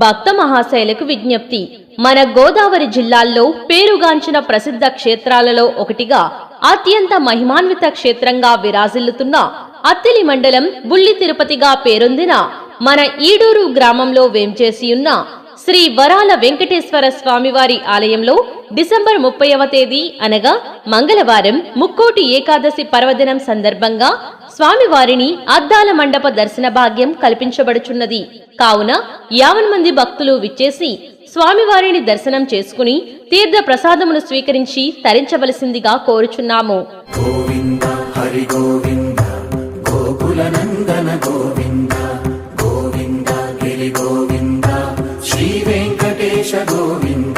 భక్త మహాశైలకు విజ్ఞప్తి. మన గోదావరి జిల్లాల్లో పేరుగాంచిన ప్రసిద్ధ క్షేత్రాలలో ఒకటిగా అత్యంత మహిమాన్విత క్షేత్రంగా విరాజిల్లుతున్న అత్తిలి మండలం బుల్లి తిరుపతిగా పేరొందిన మన ఈడూరు గ్రామంలో వేంచేసియున్న శ్రీ వరాల వెంకటేశ్వర స్వామివారి ఆలయంలో డిసెంబర్ 30వ తేదీ అనగా మంగళవారం ముక్కోటి ఏకాదశి పర్వదినం సందర్భంగా స్వామివారిని అద్దాల మండప దర్శన భాగ్యం కల్పించబడుచున్నది. కావున 50 మంది భక్తులు విచ్చేసి స్వామివారిని దర్శనం చేసుకుని తీర్థ ప్రసాదమును స్వీకరించి తరించవలసిందిగా కోరుచున్నాము. గోవింద హరి గోవింద గోకుల నందన గోవింద గోవింద గిరి గోవింద శ్రీ వెంకటేశ గోవింద.